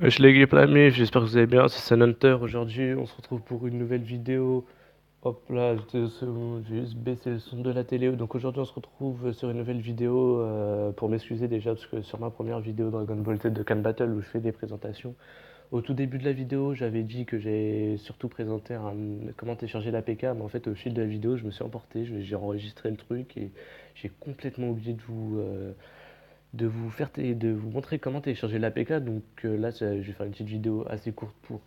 Wesh les geeks la mif, j'espère que vous allez bien, c'est Sunhunter. Aujourd'hui, on se retrouve pour une nouvelle vidéo. Hop là, j'ai juste baissé le son de la télé. Donc aujourd'hui, on se retrouve sur une nouvelle vidéo pour m'excuser déjà, parce que sur ma première vidéo Dragon Ball Z de Can Battle où je fais des présentations, au tout début de la vidéo, j'avais dit que j'ai surtout présenté comment télécharger l'APK, mais en fait, au fil de la vidéo, je me suis emporté, j'ai enregistré le truc et j'ai complètement oublié de vous montrer comment télécharger l'APK. Donc là, je vais faire une petite vidéo assez courte pour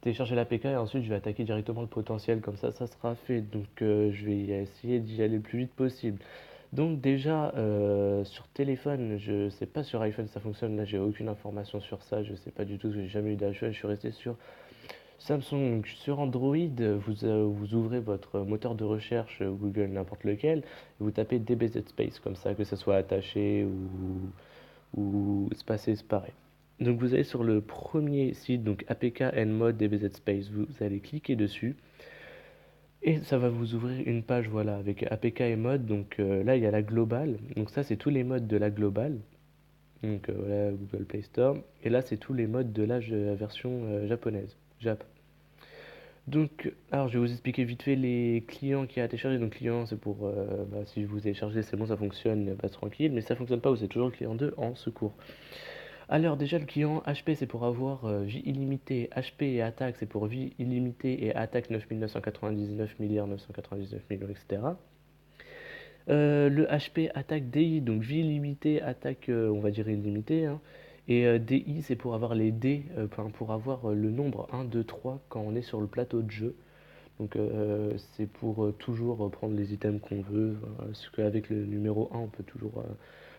télécharger l'APK et ensuite je vais attaquer directement le potentiel. Comme ça sera fait. Donc je vais essayer d'y aller le plus vite possible. Donc déjà sur téléphone, je sais pas sur iPhone ça fonctionne. Là, j'ai aucune information sur ça. Je sais pas du tout. J'ai jamais eu d'iPhone. Je suis resté sur Samsung. Donc, sur Android, vous ouvrez votre moteur de recherche Google n'importe lequel et vous tapez DBZ Space comme ça, que ça soit attaché ou espacé, c'est pareil. Donc vous allez sur le premier site, donc APK and Mod DBZ Space, vous allez cliquer dessus et ça va vous ouvrir une page voilà avec APK et Mod. Donc là il y a la globale, donc ça c'est tous les modes de la globale. Donc voilà Google Play Store et là c'est tous les modes de la version japonaise, Jap. Donc, alors je vais vous expliquer vite fait les clients qui a téléchargé. Donc, client, c'est pour si vous téléchargez, c'est bon, ça fonctionne, pas tranquille. Mais ça fonctionne pas, vous êtes toujours le client 2 en secours. Alors déjà le client HP c'est pour avoir vie illimitée, HP et attaque c'est pour vie illimitée et attaque 9999 milliards 999 millions etc. Le HP attaque DI donc vie illimitée, attaque on va dire illimitée hein. Et DI c'est pour avoir les D, pour avoir le nombre 1, 2, 3 quand on est sur le plateau de jeu. Donc c'est pour toujours prendre les items qu'on veut, parce qu'avec le numéro 1 on peut toujours...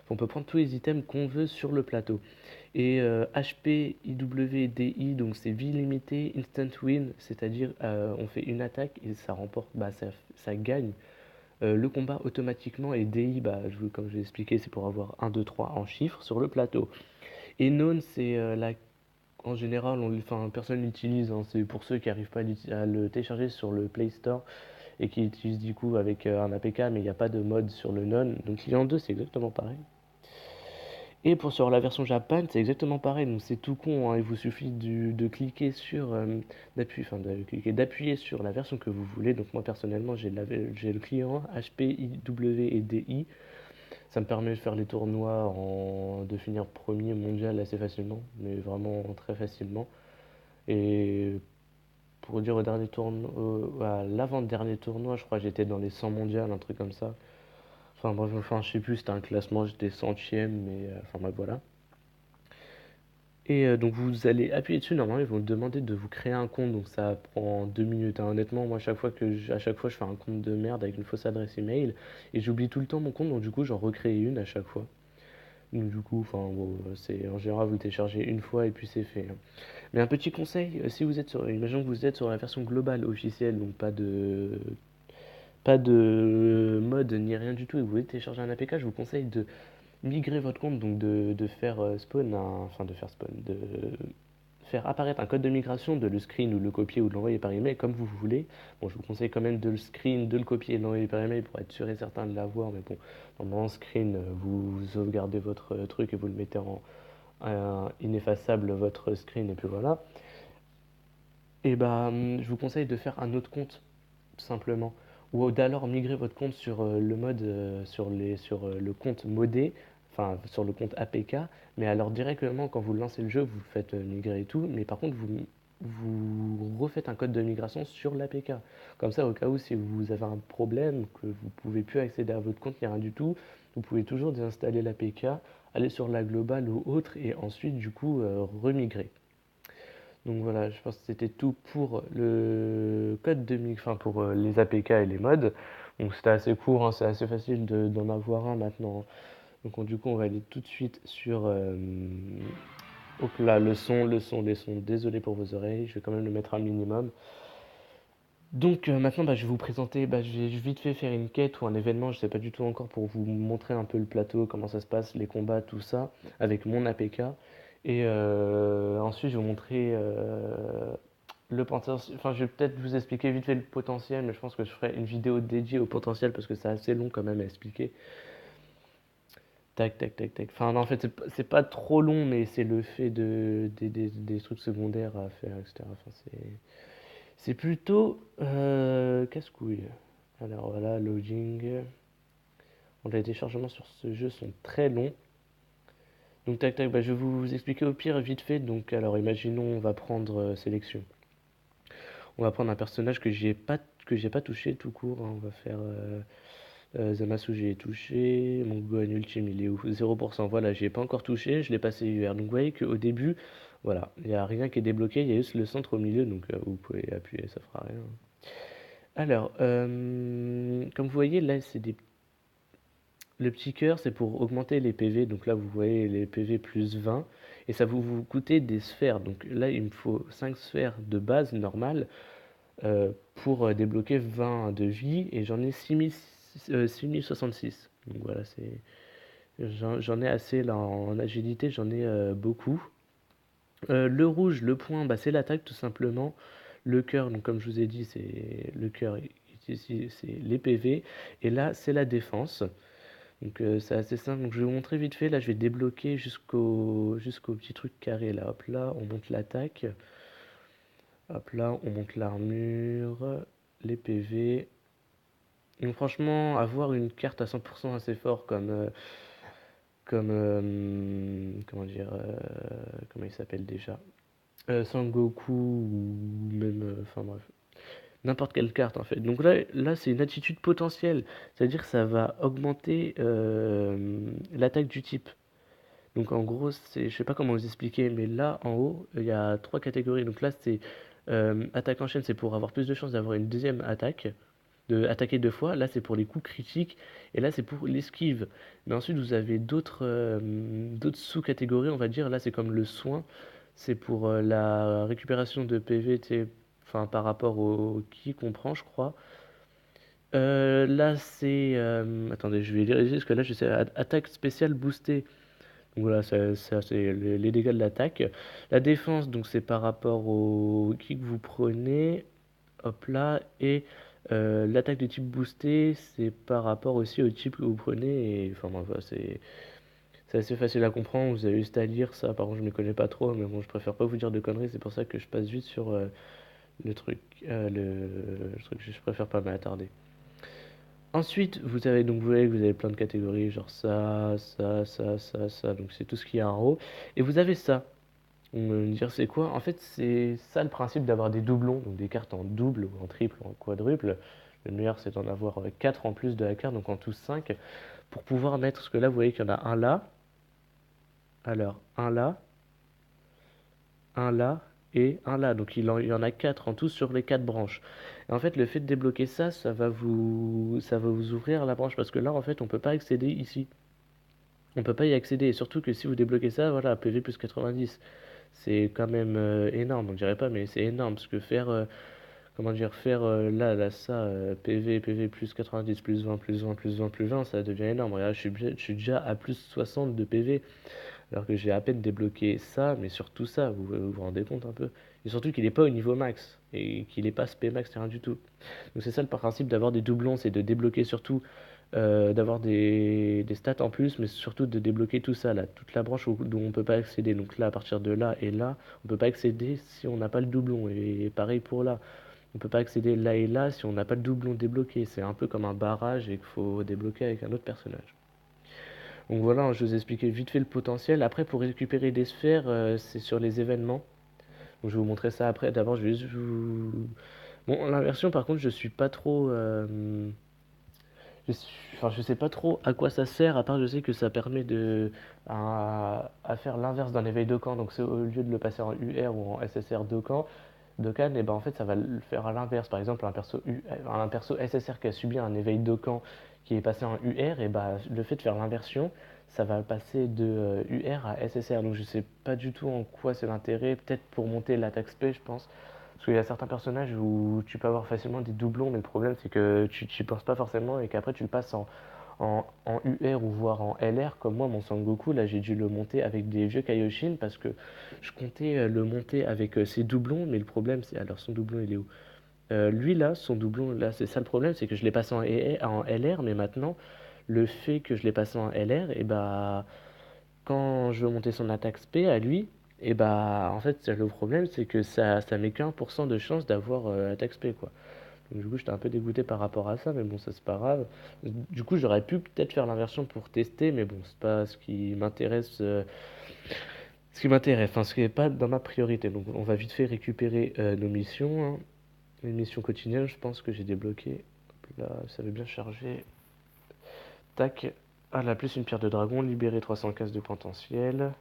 on peut prendre tous les items qu'on veut sur le plateau. Et HP, IW, DI, donc c'est vie limitée, instant win, c'est-à-dire on fait une attaque et ça remporte, ça gagne le combat automatiquement. Et DI, comme je l'ai expliqué, c'est pour avoir 1, 2, 3 en chiffres sur le plateau. Et known, c'est en général, enfin, personne l'utilise, hein, c'est pour ceux qui n'arrivent pas à le télécharger sur le Play Store et qui l'utilisent du coup avec un APK, mais il n'y a pas de mode sur le non. Donc client 2, c'est exactement pareil. Et pour sur la version Japan, c'est exactement pareil. Donc c'est tout con, hein. Il vous suffit de cliquer sur d'appuyer sur la version que vous voulez. Donc moi personnellement, j'ai le client HP, IW et DI. Ça me permet de faire les tournois, de finir premier mondial assez facilement, mais vraiment très facilement. Et pour dire au dernier tournoi, à l'avant-dernier tournoi, je crois que j'étais dans les 100 mondiales, un truc comme ça. Enfin bref, enfin je sais plus, c'était un classement, j'étais centième, mais enfin bref, voilà. Et donc vous allez appuyer dessus, normalement ils vont vous demander de vous créer un compte, donc ça prend 2 minutes, hein. Honnêtement, moi à chaque fois je fais un compte de merde avec une fausse adresse email, et j'oublie tout le temps mon compte, donc du coup j'en recrée une à chaque fois. Donc du coup, enfin bon, c'est en général vous le téléchargez une fois et puis c'est fait, hein. Mais un petit conseil, si vous êtes imaginons que vous êtes sur la version globale officielle, donc pas de mode ni rien du tout, et que vous voulez télécharger un APK, je vous conseille de migrer votre compte, donc de faire enfin de faire spawn, de faire apparaître un code de migration, de le screen ou le copier ou de l'envoyer par email comme vous voulez. Bon, je vous conseille quand même de le screen, de le copier et de l'envoyer par email pour être sûr et certain de l'avoir, mais bon, dans screen, vous sauvegardez votre truc et vous le mettez en ineffaçable votre screen et puis voilà. Et je vous conseille de faire un autre compte tout simplement, ou d'alors migrer votre compte sur le mode le compte modé, enfin sur le compte APK, mais alors directement quand vous lancez le jeu, vous faites migrer et tout, mais par contre vous refaites un code de migration sur l'APK. Comme ça, au cas où si vous avez un problème, que vous pouvez plus accéder à votre compte, ni rien du tout, vous pouvez toujours désinstaller l'APK, aller sur la globale ou autre, et ensuite du coup remigrer. Donc voilà, je pense que c'était tout pour le code de mix, enfin pour les APK et les mods. Donc c'était assez court, hein, c'est assez facile d'en avoir un maintenant. Donc du coup, on va aller tout de suite sur hop là, les sons. Désolé pour vos oreilles, je vais quand même le mettre un minimum. Donc maintenant, je vais vous présenter, je vais vite fait faire une quête ou un événement, je sais pas du tout encore, pour vous montrer un peu le plateau, comment ça se passe, les combats, tout ça, avec mon APK. Et ensuite, je vais vous montrer le potentiel. Enfin, je vais peut-être vous expliquer vite fait le potentiel, mais je pense que je ferai une vidéo dédiée au potentiel parce que c'est assez long quand même à expliquer. Tac, tac, tac, tac. Enfin, non, en fait, c'est pas trop long, mais c'est le fait des trucs secondaires à faire, etc. Enfin, c'est plutôt casse-couille. Alors voilà, loading. Bon, les téléchargements sur ce jeu sont très longs. Donc tac tac, bah, je vais vous expliquer au pire vite fait. Donc alors imaginons on va prendre sélection. On va prendre un personnage que j'ai pas touché tout court, hein. On va faire Zamasu, j'y ai touché. Mon Gohan Ultime, il est où? 0%. Voilà, j'y ai pas encore touché, je l'ai passé UR. Donc vous voyez qu'au début, voilà, il n'y a rien qui est débloqué, il y a juste le centre au milieu, donc vous pouvez appuyer, ça fera rien. Alors, comme vous voyez, là, le petit cœur, c'est pour augmenter les PV. Donc là, vous voyez les PV plus 20. Et ça vous coûter des sphères. Donc là, il me faut 5 sphères de base normale pour débloquer 20 de vie. Et j'en ai 6066. Donc voilà, j'en ai assez là en agilité, j'en ai beaucoup. Le rouge, le point, bah, c'est l'attaque tout simplement. Le cœur, donc comme je vous ai dit, c'est le cœur ici, c'est les PV. Et là, c'est la défense. Donc c'est assez simple. Donc je vais vous montrer vite fait. Là, je vais débloquer jusqu'au petit truc carré là. Hop là, on monte l'attaque. Hop là, on monte l'armure, les PV. Donc franchement, avoir une carte à 100% assez fort comment dire, comment il s'appelle déjà, Sangoku ou même, enfin bref, n'importe quelle carte en fait. Donc là c'est une attitude potentielle, c'est-à-dire que ça va augmenter l'attaque du type. Donc en gros, je sais pas comment vous expliquer, mais là en haut, il y a trois catégories. Donc là c'est attaque en chaîne, c'est pour avoir plus de chances d'avoir une deuxième attaque, de attaquer deux fois. Là c'est pour les coups critiques, et là c'est pour l'esquive. Mais ensuite vous avez d'autres sous-catégories, on va dire. Là c'est comme le soin, c'est pour la récupération de PV, enfin par rapport au ki qu'on prend, je crois. Là c'est, attendez, je vais vérifier parce que là je sais attaque spéciale boostée. Donc voilà, ça, c'est les dégâts de l'attaque. La défense, donc c'est par rapport au ki que vous prenez. Hop là. Et l'attaque de type boosté, c'est par rapport aussi au type que vous prenez. Et, enfin bref, voilà, c'est assez facile à comprendre. Vous avez juste à lire ça. Par contre, je ne connais pas trop. Mais bon, je préfère pas vous dire de conneries. C'est pour ça que je passe vite sur le truc. Le truc, je préfère pas m'attarder. Ensuite, vous avez donc vous voyez que vous avez plein de catégories, genre ça. Donc c'est tout ce qu'il y a en haut. Et vous avez ça. On va me dire c'est quoi? En fait, c'est ça le principe d'avoir des doublons, donc des cartes en double ou en triple ou en quadruple. Le meilleur, c'est d'en avoir 4 en plus de la carte, donc en tout 5, pour pouvoir mettre, ce que là, vous voyez qu'il y en a un là, alors un là et un là. Donc il y en a 4 en tout sur les 4 branches. Et en fait, le fait de débloquer ça, ça va vous ouvrir la branche, parce que là, en fait, on peut pas accéder ici. On peut pas y accéder, et surtout que si vous débloquez ça, voilà, PV plus 90. C'est quand même énorme, on dirait pas, mais c'est énorme, parce que comment dire, faire là, ça, PV plus 90, plus 20, plus 20, plus 20, plus 20, ça devient énorme. Regarde, je suis déjà à plus 60 de PV, alors que j'ai à peine débloqué ça, mais surtout ça, vous rendez compte un peu. Et surtout qu'il n'est pas au niveau max, et qu'il n'est pas spé max, c'est rien du tout. Donc c'est ça le principe d'avoir des doublons, c'est de débloquer surtout, d'avoir des stats en plus, mais surtout de débloquer tout ça, là, toute la branche dont on ne peut pas accéder. Donc là, à partir de là et là, on ne peut pas accéder si on n'a pas le doublon. Et pareil pour là. On ne peut pas accéder là et là si on n'a pas le doublon débloqué. C'est un peu comme un barrage et qu'il faut débloquer avec un autre personnage. Donc voilà, je vous ai expliqué vite fait le potentiel. Après, pour récupérer des sphères, c'est sur les événements. Donc je vais vous montrer ça après. D'abord, je vais juste vous... Bon, l'inversion, par contre, je suis pas trop... enfin, je sais pas trop à quoi ça sert, à part je sais que ça permet à faire l'inverse d'un éveil de camp. Donc c'est au lieu de le passer en UR ou en SSR de Cannes, et ben en fait ça va le faire à l'inverse. Par exemple, un perso SSR qui a subi un éveil de camp qui est passé en UR, et ben le fait de faire l'inversion, ça va passer de UR à SSR. Donc je sais pas du tout en quoi c'est l'intérêt. Peut-être pour monter l'attaque spé, je pense. Parce qu'il y a certains personnages où tu peux avoir facilement des doublons, mais le problème c'est que tu n'y penses pas forcément et qu'après tu le passes en UR ou voire en LR. Comme moi, mon Sangoku, là j'ai dû le monter avec des vieux Kaioshin parce que je comptais le monter avec ses doublons, mais le problème c'est. Alors son doublon il est où? Lui là, son doublon, là c'est ça le problème, c'est que je l'ai passé en LR, mais maintenant le fait que je l'ai passé en LR, et bah, quand je veux monter son attaque SP à lui, et bah, en fait, le problème, c'est que ça met qu'1% de chance d'avoir attaque SP, quoi. Donc, du coup, j'étais un peu dégoûté par rapport à ça, mais bon, ça, c'est pas grave. Du coup, j'aurais pu peut-être faire l'inversion pour tester, mais bon, c'est pas ce qui m'intéresse. Ce qui m'intéresse, enfin, ce qui n'est pas dans ma priorité. Donc, on va vite fait récupérer nos missions, hein. Les missions quotidiennes, je pense que j'ai débloqué. Hop là, ça veut bien charger. Tac. Ah là, plus une pierre de dragon, libérer 300 cases de potentiel.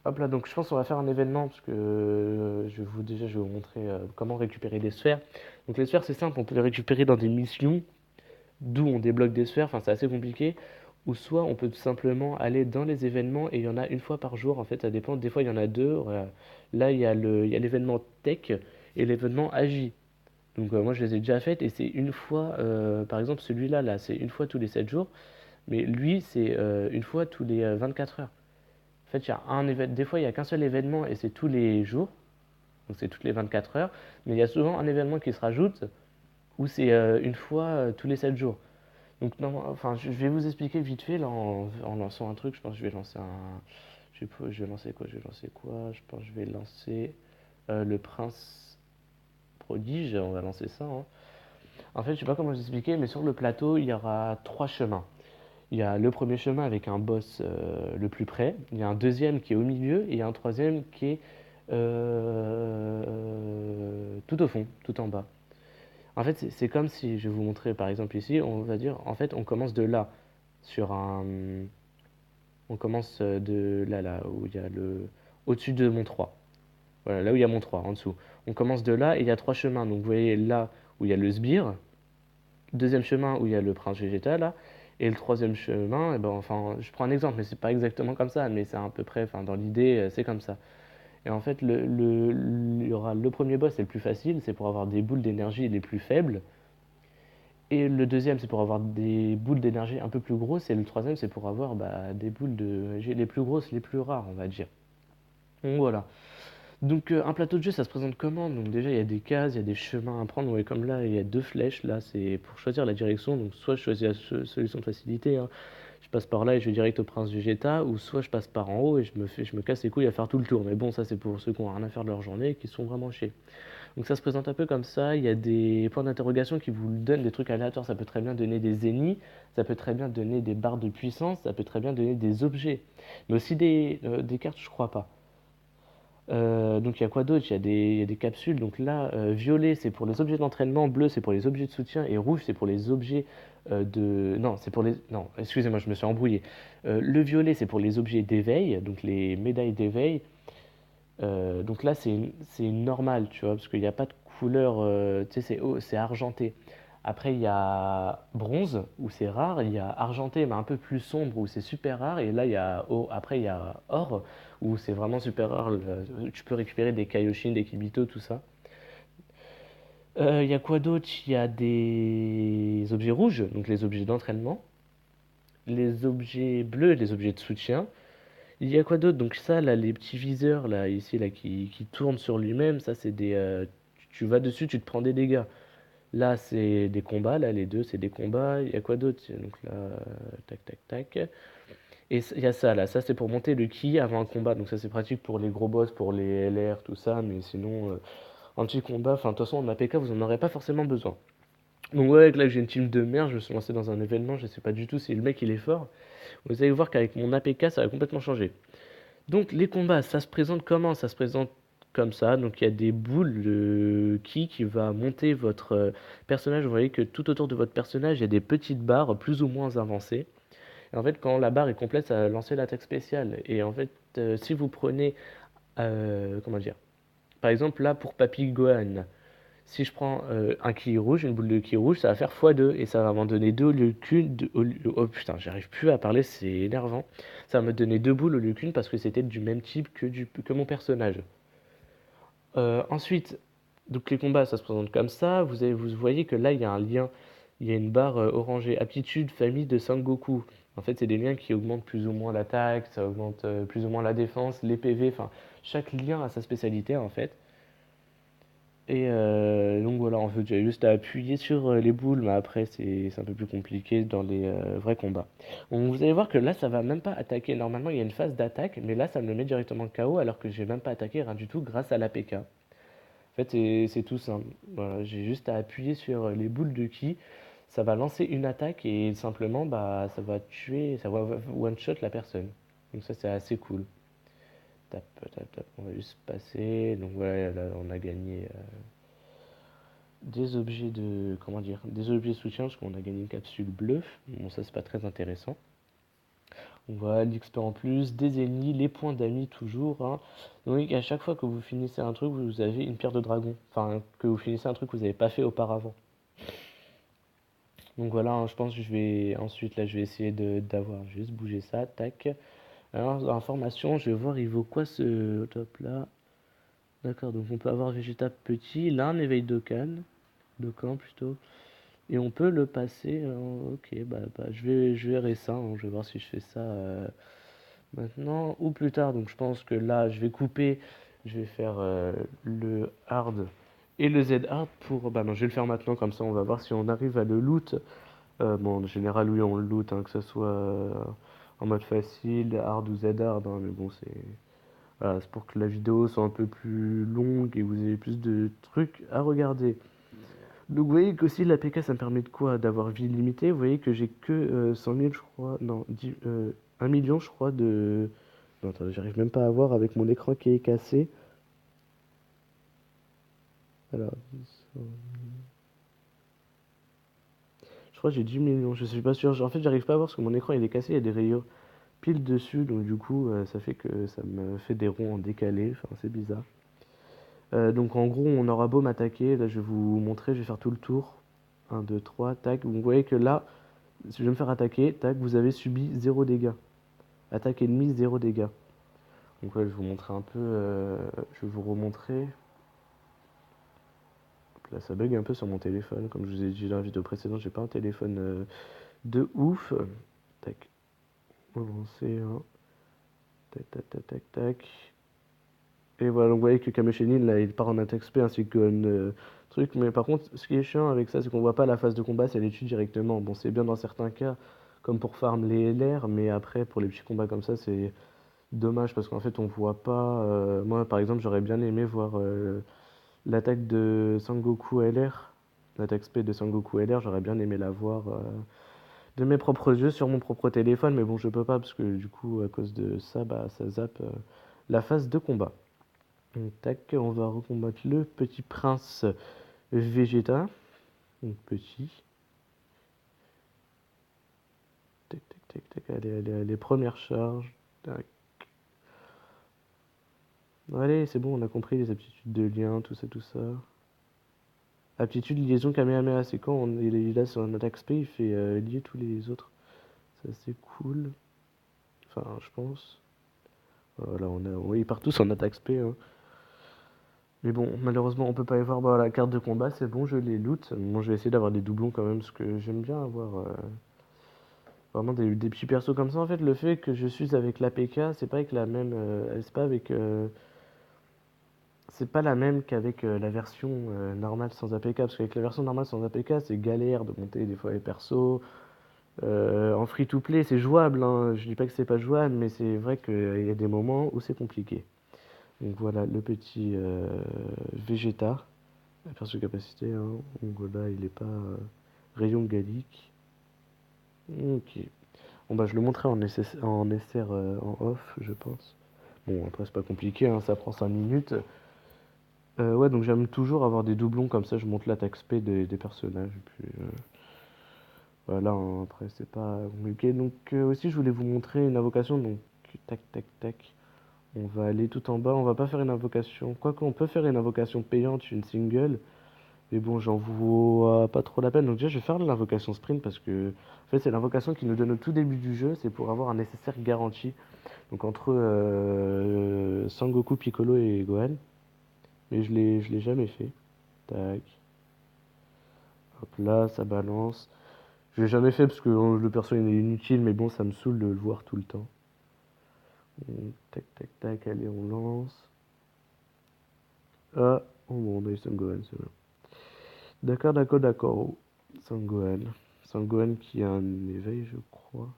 Hop là, donc je pense qu'on va faire un événement parce que déjà je vais vous montrer comment récupérer des sphères. Donc les sphères c'est simple, on peut les récupérer dans des missions, d'où on débloque des sphères, enfin c'est assez compliqué. Ou soit on peut tout simplement aller dans les événements et il y en a une fois par jour, en fait ça dépend, des fois il y en a deux. Là il y a l'événement tech et l'événement agi. Donc moi je les ai déjà faites et c'est une fois, par exemple celui-là là c'est une fois tous les 7 jours, mais lui c'est une fois tous les 24 heures. En fait, il y a des fois, il n'y a qu'un seul événement et c'est tous les jours, donc c'est toutes les 24 heures, mais il y a souvent un événement qui se rajoute où c'est une fois tous les 7 jours. Donc, non, enfin, je vais vous expliquer vite fait là, en lançant un truc. Je pense que je vais lancer un. Je vais lancer quoi? Je vais lancer quoi? Je pense que je vais lancer le prince prodige. On va lancer ça, hein. En fait, je sais pas comment vous expliquer, mais sur le plateau, il y aura trois chemins. Il y a le premier chemin avec un boss le plus près, il y a un deuxième qui est au milieu et il y a un troisième qui est tout au fond, tout en bas. En fait, c'est comme si, je vais vous montrer par exemple ici, on va dire, en fait, on commence de là, sur un. On commence de là, où il y a le. Au-dessus de mon 3. Voilà, là où il y a mon 3, en dessous. On commence de là et il y a trois chemins. Donc vous voyez là où il y a le sbire, deuxième chemin où il y a le prince végétal là, et le troisième chemin, et ben, enfin, je prends un exemple, mais c'est pas exactement comme ça, mais c'est à peu près, enfin, dans l'idée, c'est comme ça. Et en fait, il y aura le premier boss, c'est le plus facile, c'est pour avoir des boules d'énergie les plus faibles. Et le deuxième, c'est pour avoir des boules d'énergie un peu plus grosses. Et le troisième, c'est pour avoir des boules les plus grosses, les plus rares, on va dire. Donc voilà. Donc un plateau de jeu, ça se présente comment? Donc déjà, il y a des cases, il y a des chemins à prendre. Ouais, comme là, il y a deux flèches. Là, c'est pour choisir la direction. Donc soit je choisis la solution de facilité, hein. Je passe par là et je vais direct au prince Vegeta. Ou soit je passe par en haut et je me casse les couilles à faire tout le tour. Mais bon, ça c'est pour ceux qui ont rien à faire de leur journée et qui sont vraiment chiés. Donc ça se présente un peu comme ça. Il y a des points d'interrogation qui vous donnent des trucs aléatoires. Ça peut très bien donner des ennemis, ça peut très bien donner des barres de puissance, ça peut très bien donner des objets. Mais aussi des cartes, je crois pas. Donc il y a quoi d'autre? Il y a des capsules. Donc là, violet c'est pour les objets d'entraînement, bleu c'est pour les objets de soutien et rouge c'est pour les objets de. Non, c'est pour les. Non, excusez-moi, je me suis embrouillé. Le violet c'est pour les objets d'éveil, donc les médailles d'éveil. Donc là c'est normal, tu vois, parce qu'il n'y a pas de couleur. Tu sais, c'est argenté. Après il y a bronze où c'est rare, il y a argenté mais un peu plus sombre où c'est super rare, et là il y a après il y a or où c'est vraiment super rare. Tu peux récupérer des Kaioshin, des Kibito, tout ça. Il y a quoi d'autre? Il y a des objets rouges, donc les objets d'entraînement, les objets bleus, les objets de soutien. Il y a quoi d'autre? Donc ça, là, les petits viseurs, là, ici, là, qui tournent sur lui-même, ça, c'est des. Tu vas dessus, tu te prends des dégâts. Là, c'est des combats, là, les deux, c'est des combats. Il y a quoi d'autre? Donc là, tac, tac, tac. Et il y a ça, là, ça, c'est pour monter le ki avant un combat. Donc ça, c'est pratique pour les gros boss, pour les LR, tout ça. Mais sinon, un petit combat, enfin, de toute façon, en APK, vous en aurez pas forcément besoin. Donc ouais, là, j'ai une team de merde, je me suis lancé dans un événement, je sais pas du tout si le mec, il est fort. Vous allez voir qu'avec mon APK, ça va complètement changer. Donc les combats, ça se présente comment? Ça se présente comme ça. Donc il y a des boules de qui va monter votre personnage. Vous voyez que tout autour de votre personnage, il y a des petites barres plus ou moins avancées. Et en fait, quand la barre est complète, ça va lancer l'attaque spéciale. Et en fait, si vous prenez, comment dire, par exemple là pour Papy Gohan, si je prends un ki rouge, une boule de ki rouge, ça va faire x2 et ça va m'en donner deux au lieu qu'une. Oh putain, j'arrive plus à parler, c'est énervant. Ça va me donner deux boules au lieu qu'une parce que c'était du même type que mon personnage. Ensuite, donc les combats, ça se présente comme ça. Vous voyez que là, il y a un lien. Il y a une barre orangée. Aptitude, famille de Sangoku. En fait, c'est des liens qui augmentent plus ou moins l'attaque, ça augmente plus ou moins la défense, les PV. Enfin, chaque lien a sa spécialité en fait. Et donc voilà, en fait, j'ai juste à appuyer sur les boules, mais après, c'est un peu plus compliqué dans les vrais combats. Donc vous allez voir que là, ça va même pas attaquer. Normalement, il y a une phase d'attaque, mais là, ça me le met directement KO, alors que j'ai même pas attaqué rien du tout grâce à l'APK. En fait, c'est tout simple. Voilà, j'ai juste à appuyer sur les boules de ki, ça va lancer une attaque et simplement, bah, ça va tuer, ça va one-shot la personne. Donc ça, c'est assez cool. Tap, tap, tap, on va juste passer. Donc voilà, là, on a gagné des objets de, comment dire, des objets soutien parce qu'on a gagné une capsule bleue. Bon, ça, c'est pas très intéressant. On voit l'XP en plus, des ennemis, les points d'amis toujours, hein. Donc à chaque fois que vous finissez un truc, vous avez une pierre de dragon. Enfin, que vous finissez un truc que vous n'avez pas fait auparavant. Donc voilà, hein, je pense que je vais ensuite là, je vais essayer d'avoir juste bougé ça, tac. Alors, dans l'information, je vais voir, il vaut quoi ce top là. D'accord, donc on peut avoir Vegeta petit, là un éveil Dokkan plutôt. Et on peut le passer. Ok, bah, je verrai ça, hein, je vais voir si je fais ça maintenant ou plus tard. Donc je pense que là, je vais couper. Je vais faire le hard et le Z hard pour. Bah non, je vais le faire maintenant, comme ça on va voir si on arrive à le loot. Bon, en général, oui, on le loot, hein, que ce soit en mode facile, hard ou Z hard, hein, mais bon, voilà, c'est pour que la vidéo soit un peu plus longue et vous ayez plus de trucs à regarder. Donc vous voyez qu'aussi la PK ça me permet de quoi? D'avoir vie limitée. Vous voyez que j'ai que 100 000 je crois, non, 1 million je crois de... Non, attendez, j'arrive même pas à voir avec mon écran qui est cassé. Alors, je crois que j'ai 10 millions, je suis pas sûr. En fait, j'arrive pas à voir parce que mon écran il est cassé, il y a des rayures pile dessus, donc du coup, ça fait que ça me fait des ronds en décalé, enfin c'est bizarre. Donc en gros, on aura beau m'attaquer, là je vais vous montrer, je vais faire tout le tour. 1, 2, 3, tac. Vous voyez que là, si je vais me faire attaquer, tac, vous avez subi 0 dégâts. Attaque ennemie, 0 dégâts. Donc là, je vais vous montrer un peu, je vais vous remontrer. Hop là, ça bug un peu sur mon téléphone, comme je vous ai dit dans la vidéo précédente, j'ai pas un téléphone de ouf. Tac, avancer, hein. Tac, tac, tac, tac, tac. Et voilà, donc vous voyez que Kameshenin, là, il part en attaque SP ainsi qu'un truc. Mais par contre, ce qui est chiant avec ça, c'est qu'on voit pas la phase de combat, c'est elle est tue directement. Bon, c'est bien dans certains cas, comme pour farm les LR, mais après, pour les petits combats comme ça, c'est dommage parce qu'en fait, on voit pas. Moi, par exemple, j'aurais bien aimé voir l'attaque de Sangoku LR, l'attaque SP de Sangoku LR, j'aurais bien aimé la voir de mes propres yeux sur mon propre téléphone, mais bon, je peux pas parce que du coup, à cause de ça, bah, ça zappe la phase de combat. Donc, tac, on va recombattre le petit prince Vegeta. Donc petit. Tac, tac, tac, tac. Allez, allez, allez. Première charge. Tac. Allez, c'est bon, on a compris les aptitudes de lien, tout ça, tout ça. Aptitude liaison Kamehameha, c'est quand il a son attaque SP, il fait lier tous les autres. Ça, c'est cool. Enfin, je pense. Voilà, oui, ils partent tous en attaque SP, hein. Mais bon, malheureusement, on peut pas y voir la carte de combat, c'est bon, je les loot. Bon, je vais essayer d'avoir des doublons quand même, parce que j'aime bien avoir vraiment des petits persos comme ça. En fait, le fait que je suis avec l'APK, c'est pas avec la même. C'est pas avec. C'est pas la même qu'avec la version normale sans APK, parce qu'avec la version normale sans APK, c'est galère de monter des fois les persos. En free-to-play, c'est jouable, hein. Je dis pas que c'est pas jouable, mais c'est vrai qu'il y a des moments où c'est compliqué. Donc voilà, le petit Vegeta, la perso capacité, hein. Donc là, il est pas rayon gallique. Ok. Bon bah je le montrerai en SR en off, je pense. Bon, après c'est pas compliqué, hein, ça prend 5 minutes. Ouais, donc j'aime toujours avoir des doublons comme ça, je monte l'attaque SP des personnages. Et puis voilà, hein, après c'est pas compliqué. Donc aussi je voulais vous montrer une invocation, donc tac tac tac. On va aller tout en bas, on va pas faire une invocation. Quoique on peut faire une invocation payante, une single. Mais bon, j'en vois pas trop la peine. Donc déjà je vais faire l'invocation sprint parce que en fait c'est l'invocation qui nous donne au tout début du jeu, c'est pour avoir un nécessaire garanti. Donc entre Sangoku, Piccolo et Gohan. Mais je l'ai jamais fait. Tac. Hop là, ça balance. Je l'ai jamais fait parce que le perso il est inutile, mais bon, ça me saoule de le voir tout le temps. Tac, tac, tac, allez, on lance. Ah, Oh bon, on a eu Sangohan, c'est bien. D'accord, d'accord, d'accord. Oh, Sangohan. Sangohan qui a un éveil, je crois.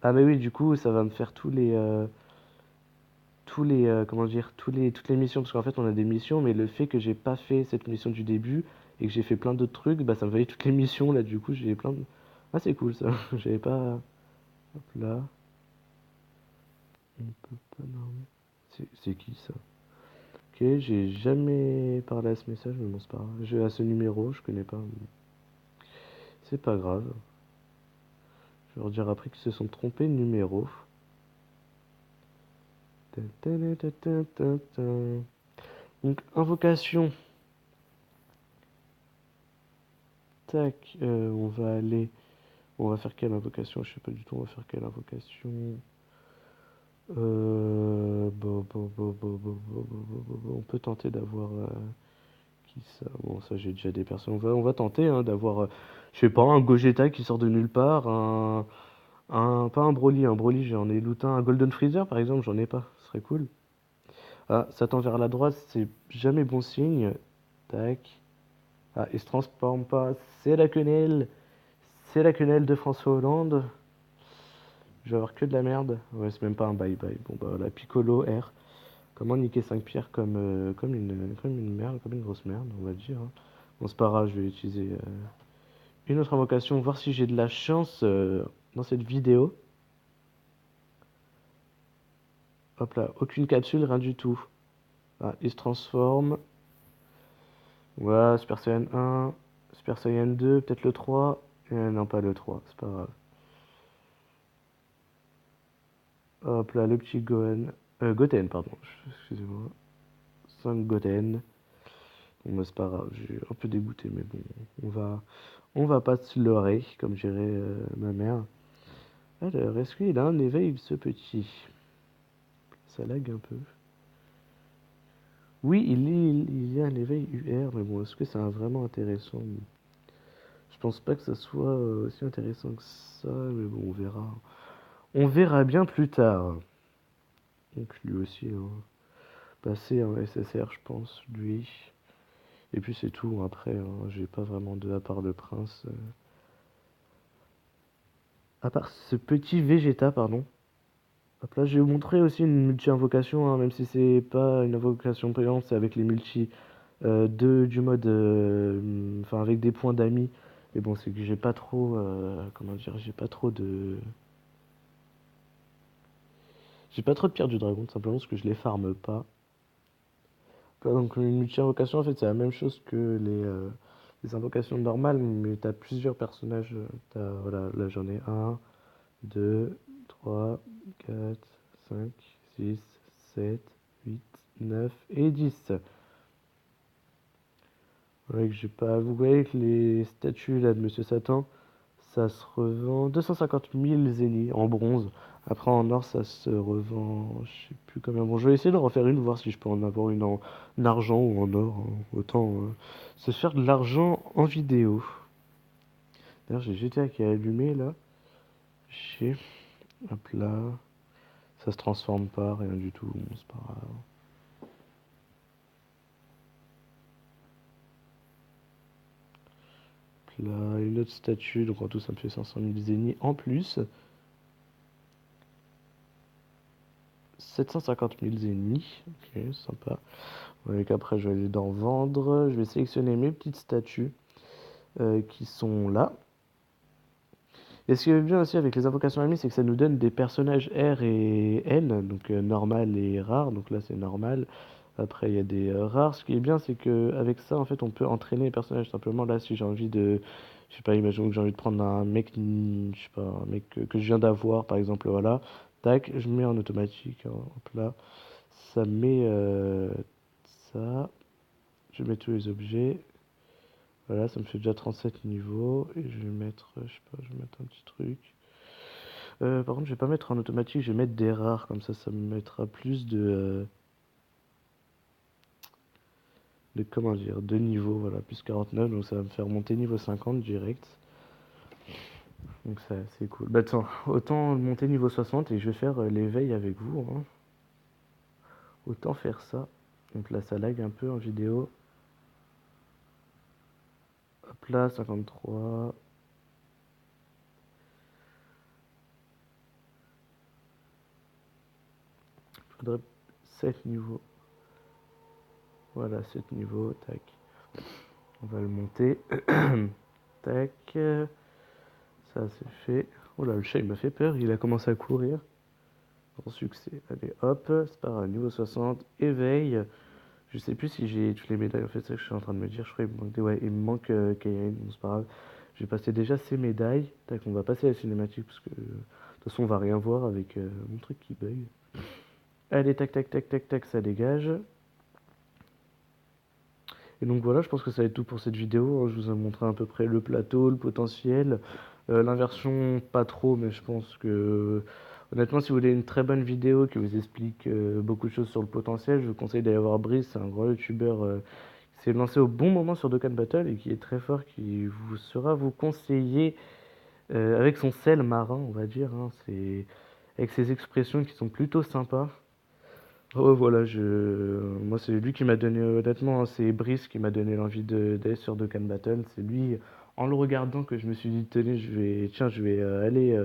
Ah mais oui, du coup, ça va me faire comment dire, toutes les missions, parce qu'en fait, on a des missions, mais le fait que j'ai pas fait cette mission du début et que j'ai fait plein d'autres trucs, bah ça me valait toutes les missions là. Du coup, j'ai plein de. Ah, c'est cool ça. J'avais pas. Hop là. On peut pas normal. C'est qui ça? Ok, j'ai jamais parlé à ce message, mais bon, c'est pas grave. À ce numéro, je connais pas. C'est pas grave. Je vais leur dire après qu'ils se sont trompés de numéro. Donc, invocation. Tac, on va aller. On va faire quelle invocation? Je sais pas du tout, on va faire quelle invocation? On peut tenter d'avoir. Qui ça? Bon, ça, j'ai déjà des personnes. On va tenter hein, d'avoir. Je sais pas, un Gogeta qui sort de nulle part. Pas un Broly, j'en ai looté un. Golden Freezer, par exemple, j'en ai pas. Ce serait cool. Ah, ça tend vers la droite, c'est jamais bon signe. Tac. Ah, il se transforme pas. C'est la quenelle. C'est la quenelle de François Hollande. Je vais avoir que de la merde. Ouais, c'est même pas un bye-bye. Bon, bah voilà, Piccolo R. Comment niquer 5 pierres comme une merde, comme une grosse merde, on va dire. Hein. Bon, c'est pas grave, je vais utiliser une autre invocation, voir si j'ai de la chance dans cette vidéo. Hop là, aucune capsule, rien du tout. Ah, il se transforme. Voilà, Super Saiyan 1, Super Saiyan 2, peut-être le 3. Non, pas le 3, c'est pas grave. Hop là, le petit Gohan. Goten, pardon. Excusez-moi. 5 Goten. Bon, bah, c'est pas grave, j'ai un peu dégoûté, mais bon, on va pas se leurrer, comme dirait ma mère. Alors, est-ce qu'il a un éveil, ce petit? Ça lag un peu. Oui, il y a un éveil UR, mais bon, est-ce que c'est vraiment intéressant? Je pense pas que ça soit aussi intéressant que ça, mais bon, on verra. On verra bien plus tard. Donc lui aussi, hein, passer en SSR, je pense, lui. Et puis c'est tout, après, hein, j'ai pas vraiment de, à part le prince. À part ce petit Vegeta, pardon. Hop là, je vais vous montrer aussi une multi-invocation, hein, même si c'est pas une invocation payante, c'est avec les multi du mode. Enfin, avec des points d'amis. Mais bon, c'est que j'ai pas trop. Comment dire? J'ai pas trop de. J'ai pas trop de pierres du dragon, tout simplement parce que je les farme pas. Donc, une multi-invocation, en fait, c'est la même chose que les invocations normales, mais t'as plusieurs personnages. Voilà, là j'en ai un, 2, 3, 4, 5, 6, 7, 8, 9 et 10. Ouais, que j'ai pas. Vous voyez que les statues là de Monsieur Satan, ça se revend 250 000 zéniths en bronze. Après en or, ça se revend, je sais plus combien. Bon, je vais essayer de refaire une, voir si je peux en avoir une en argent ou en or. Hein. Autant se faire de l'argent en vidéo. D'ailleurs, j'ai GTA qui est allumé là. Chier. Hop là. Ça se transforme pas, rien du tout. Bon, c'est pas grave. Hop là, une autre statue. Donc en tout, ça me fait 500 000 zéniths en plus. 750 000 zéniths. Ok, sympa. Ouais, qu'après, je vais aller dans vendre. Je vais sélectionner mes petites statues qui sont là. Et ce qui est bien aussi avec les invocations amies, c'est que ça nous donne des personnages R et N, donc normal et rare. Donc là, c'est normal. Après, il y a des rares. Ce qui est bien, c'est que avec ça, en fait, on peut entraîner les personnages. Simplement, là, si j'ai envie de, je sais pas, imaginons que j'ai envie de prendre un mec, je sais pas, un mec que je viens d'avoir, par exemple, voilà. Tac, je mets en automatique. Hein, hop là, ça met ça. Je mets tous les objets. Voilà, ça me fait déjà 37 niveaux. Et je vais mettre, je sais pas, je vais mettre un petit truc. Par contre, je vais pas mettre en automatique, je vais mettre des rares. Comme ça me mettra plus de comment dire, de niveaux. Voilà, plus 49. Donc ça va me faire monter niveau 50 direct. Donc ça, c'est cool. Bah attends, autant monter niveau 60 et je vais faire l'éveil avec vous. Hein. autant faire ça. Donc là ça lag un peu en vidéo. Hop là, 53. Il faudrait 7 niveaux. Voilà, 7 niveaux, tac. On va le monter. Tac. Ça c'est fait. Oh là, le chat il m'a fait peur, il a commencé à courir. Grand succès. Allez, hop, c'est pas grave, niveau 60. Éveil. Je sais plus si j'ai toutes les médailles, en fait, c'est ça que je suis en train de me dire. Je crois qu'il me manque ouais, il me manque Kayain, bon, c'est pas grave. Je vais passer déjà ces médailles. Tac, on va passer à la cinématique parce que de toute façon, on va rien voir avec mon truc qui bug. Allez, tac, tac, tac, tac, tac, ça dégage. Et donc voilà, je pense que ça va être tout pour cette vidéo, hein. Je vous ai montré à peu près le plateau, le potentiel, l'inversion pas trop, mais je pense que honnêtement, si vous voulez une très bonne vidéo qui vous explique beaucoup de choses sur le potentiel, je vous conseille d'aller voir Brice, c'est un grand youtubeur qui s'est lancé au bon moment sur Dokkan Battle et qui est très fort, qui vous saura vous conseiller avec son sel marin, on va dire, hein, c'est avec ses expressions qui sont plutôt sympas. Oh voilà, moi c'est lui qui m'a donné, honnêtement, hein, c'est Brice qui m'a donné l'envie d'aller sur Dokkan Battle. C'est lui, en le regardant, que je me suis dit, tenez, je vais aller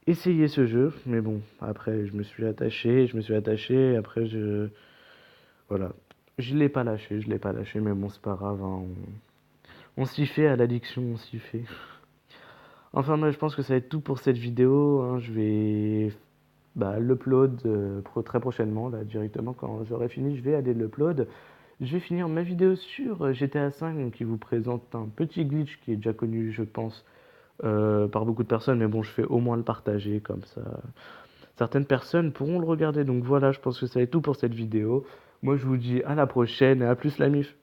essayer ce jeu. Mais bon, après, je me suis attaché, après, voilà. Je l'ai pas lâché, mais bon, c'est pas grave, hein, on s'y fait à l'addiction, on s'y fait. Enfin, moi, je pense que ça va être tout pour cette vidéo, hein. Je vais l'upload très prochainement, là, directement, quand j'aurai fini, je vais aller l'upload. Je vais finir ma vidéo sur GTA V, qui vous présente un petit glitch qui est déjà connu, je pense, par beaucoup de personnes, mais bon, je fais au moins le partager, comme ça, certaines personnes pourront le regarder. Donc voilà, je pense que ça va être tout pour cette vidéo. Moi, je vous dis à la prochaine et à plus la mif.